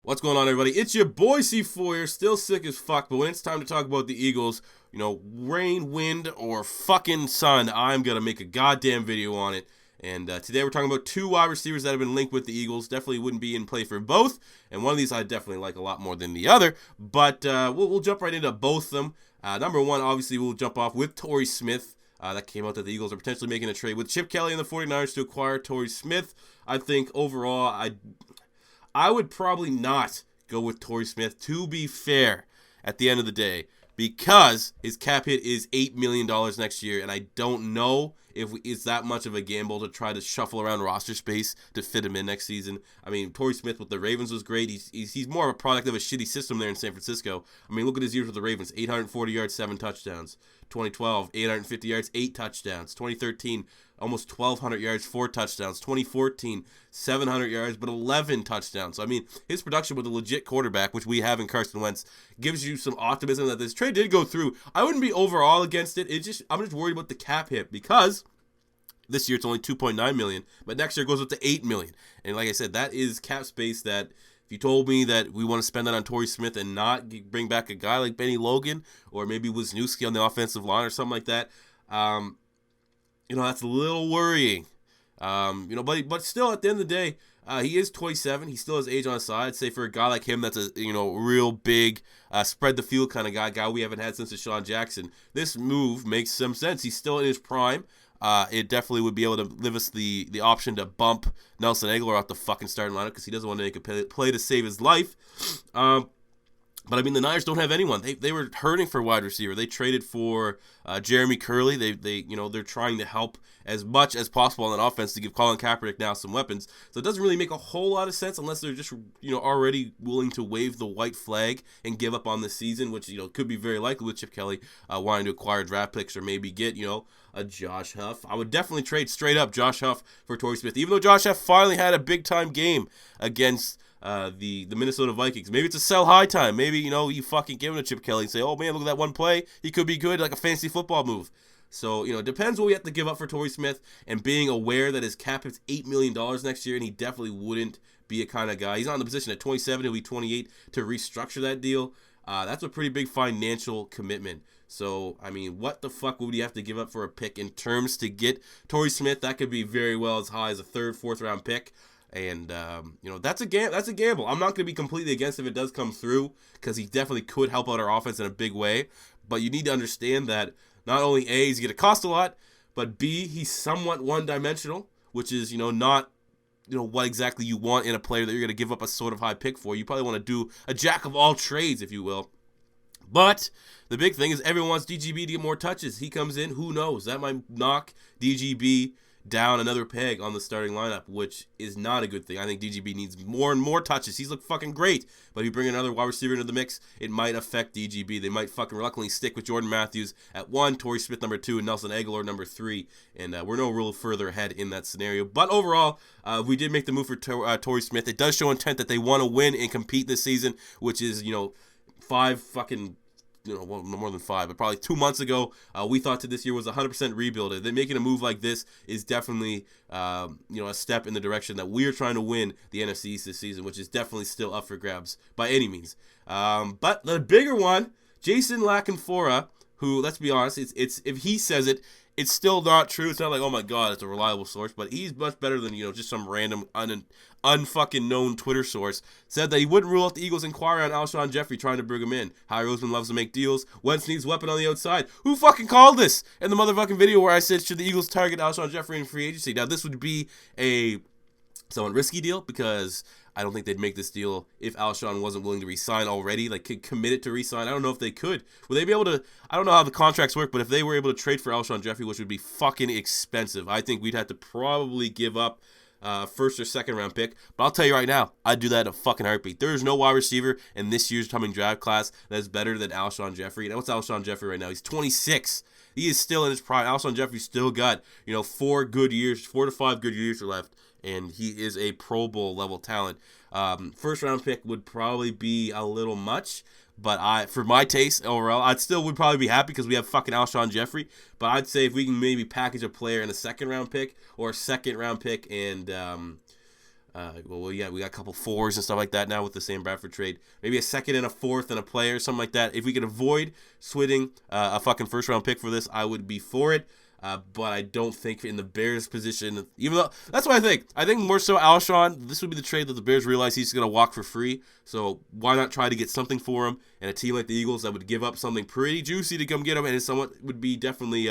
What's going on, everybody? It's your boy C4 here, still sick as fuck, but when it's time to talk about the Eagles, rain, wind, or fucking sun, I'm gonna make a goddamn video on it. And today we're talking about two wide receivers that have been linked with the Eagles. Definitely wouldn't be in play for both, and one of these I definitely like a lot more than the other, but we'll jump right into both of them. Number one, obviously, we'll jump off with Torrey Smith. That came out that the Eagles are potentially making a trade with Chip Kelly and the 49ers to acquire Torrey Smith. I think overall, I would probably not go with Torrey Smith, to be fair, at the end of the day, because his cap hit is $8 million next year, and I don't know if it's that much of a gamble to try to shuffle around roster space to fit him in next season. I mean, Torrey Smith with the Ravens was great. He's more of a product of a shitty system there in San Francisco. I mean, look at his years with the Ravens: 840 yards, 7 touchdowns. 2012, 850 yards, 8 touchdowns. 2013, almost 1,200 yards, 4 touchdowns. 2014, 700 yards, but 11 touchdowns. So, I mean, his production with a legit quarterback, which we have in Carson Wentz, gives you some optimism that this trade did go through. I wouldn't be overall against it. I'm just worried about the cap hit because this year it's only $2.9 million, but next year it goes up to $8 million. And like I said, that is cap space that if you told me that we want to spend that on Torrey Smith and not bring back a guy like Benny Logan or maybe Wisniewski on the offensive line or something like that, that's a little worrying. But still, at the end of the day, he is 27. He still has age on his side. Say for a guy like him, that's a real big spread the field kind of guy we haven't had since Deshaun Jackson. This move makes some sense. He's still in his prime. It definitely would be able to give us the option to bump Nelson Aguilar off the fucking starting lineup because he doesn't want to make a play to save his life. But I mean, the Niners don't have anyone. They were hurting for wide receiver. They traded for Jeremy Curley. They're trying to help as much as possible on that offense to give Colin Kaepernick now some weapons. So it doesn't really make a whole lot of sense unless they're just already willing to wave the white flag and give up on the season, which could be very likely with Chip Kelly wanting to acquire draft picks or maybe get a Josh Huff. I would definitely trade straight up Josh Huff for Torrey Smith, even though Josh Huff finally had a big time game against the Minnesota Vikings. Maybe it's a sell high time. Maybe, you fucking give him to Chip Kelly and say, oh man, look at that one play. He could be good, like a fantasy football move. So, it depends what we have to give up for Torrey Smith, and being aware that his cap is $8 million next year, and he definitely wouldn't be a kind of guy. He's not in the position at 27, he'll be 28 to restructure that deal. That's a pretty big financial commitment. So, I mean, what the fuck would he have to give up for a pick in terms to get Torrey Smith? That could be very well as high as a 3rd, 4th round pick. And, that's a gamble. I'm not going to be completely against if it does come through because he definitely could help out our offense in a big way. But you need to understand that not only A, he's going to cost a lot, but B, he's somewhat one-dimensional, which is, not, what exactly you want in a player that you're going to give up a sort of high pick for. You probably want to do a jack of all trades, if you will. But the big thing is everyone wants DGB to get more touches. He comes in, who knows? That might knock DGB down another peg on the starting lineup, which is not a good thing. I think DGB needs more and more touches. He's looked fucking great, but if you bring another wide receiver into the mix, it might affect DGB. They might fucking reluctantly stick with Jordan Matthews at 1, Torrey Smith number 2, and Nelson Aguilar number 3, and we're no real further ahead in that scenario. But overall, we did make the move for Torrey Smith. It does show intent that they want to win and compete this season, which is, 5 fucking well, no more than 5, but probably 2 months ago, we thought that this year was 100% rebuild. Then making a move like this is definitely, a step in the direction that we're trying to win the NFC East this season, which is definitely still up for grabs by any means. But the bigger one, Jason LaCanfora, who, let's be honest, it's if he says it, it's still not true. It's not like, oh my god, it's a reliable source, but he's much better than, just some random unfucking known Twitter source. Said that he wouldn't rule out the Eagles inquiry on Alshon Jeffery trying to bring him in. Howie Roseman loves to make deals. Wentz needs weapon on the outside. Who fucking called this in the motherfucking video where I said, should the Eagles target Alshon Jeffery in free agency? Now, this would be a somewhat risky deal because I don't think they'd make this deal if Alshon wasn't willing to re-sign already, like committed to re-sign. I don't know if they could. Would they be able to? I don't know how the contracts work, but if they were able to trade for Alshon Jeffery, which would be fucking expensive, I think we'd have to probably give up first or second round pick. But I'll tell you right now, I'd do that in a fucking heartbeat. There is no wide receiver in this year's coming draft class that's better than Alshon Jeffery. Now, what's Alshon Jeffery right now? He's 26. He is still in his prime. Alshon Jeffery's still got 4 to 5 good years left, and he is a Pro Bowl level talent. First round pick would probably be a little much, but for my taste overall, I still would probably be happy because we have fucking Alshon Jeffery. But I'd say if we can maybe package a player in a second round pick or a second round pick and Well, yeah, we got a couple fours and stuff like that now with the Sam Bradford trade. Maybe a second and a fourth and a player, something like that. If we could avoid switching a fucking first round pick for this, I would be for it. But I don't think in the Bears' position, even though that's what I think. I think more so Alshon, this would be the trade that the Bears realize he's going to walk for free. So why not try to get something for him? And a team like the Eagles that would give up something pretty juicy to come get him, and it's somewhat would be definitely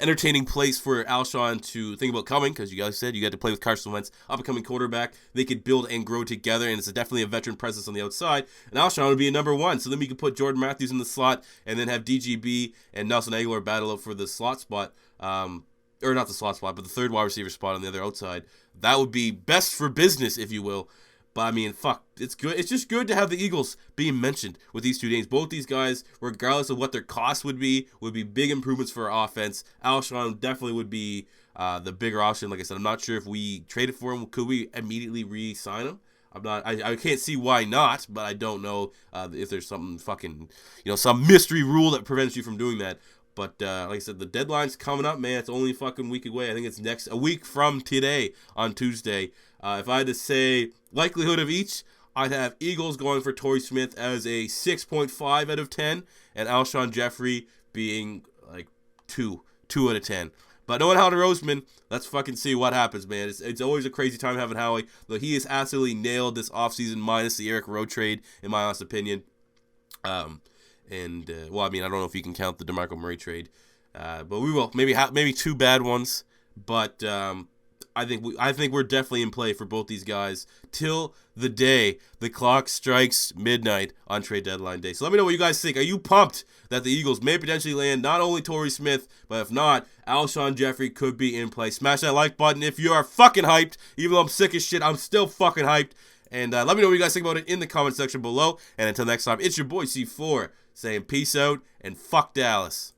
entertaining place for Alshon to think about coming, because you guys said you got to play with Carson Wentz, up-and-coming quarterback. They could build and grow together, and it's definitely a veteran presence on the outside. And Alshon would be a number one, so then we could put Jordan Matthews in the slot and then have DGB and Nelson Aguilar battle out for the slot spot, or not the slot spot, but the third wide receiver spot on the other outside. That would be best for business, if you will. But I mean, fuck, it's good. It's just good to have the Eagles being mentioned with these two names. Both these guys, regardless of what their cost would be big improvements for our offense. Alshon definitely would be the bigger option. Like I said, I'm not sure if we traded for him, could we immediately re-sign him? I can't see why not, but I don't know if there's something fucking, some mystery rule that prevents you from doing that. But like I said, the deadline's coming up, man. It's only a fucking week away. I think it's a week from today on Tuesday. If I had to say likelihood of each, I'd have Eagles going for Torrey Smith as a 6.5 out of 10, and Alshon Jeffery being like 2 out of 10. But knowing Howie Roseman, let's fucking see what happens, man. It's always a crazy time having Howie. Look, he has absolutely nailed this offseason, minus the Eric Rowe trade, in my honest opinion. Well, I mean, I don't know if you can count the DeMarco Murray trade, but we will. Maybe two bad ones, but I think we're definitely in play for both these guys till the day the clock strikes midnight on trade deadline day. So let me know what you guys think. Are you pumped that the Eagles may potentially land not only Torrey Smith, but if not, Alshon Jeffery could be in play? Smash that like button if you are fucking hyped. Even though I'm sick as shit, I'm still fucking hyped. And let me know what you guys think about it in the comment section below. And until next time, it's your boy C4 saying peace out and fuck Dallas.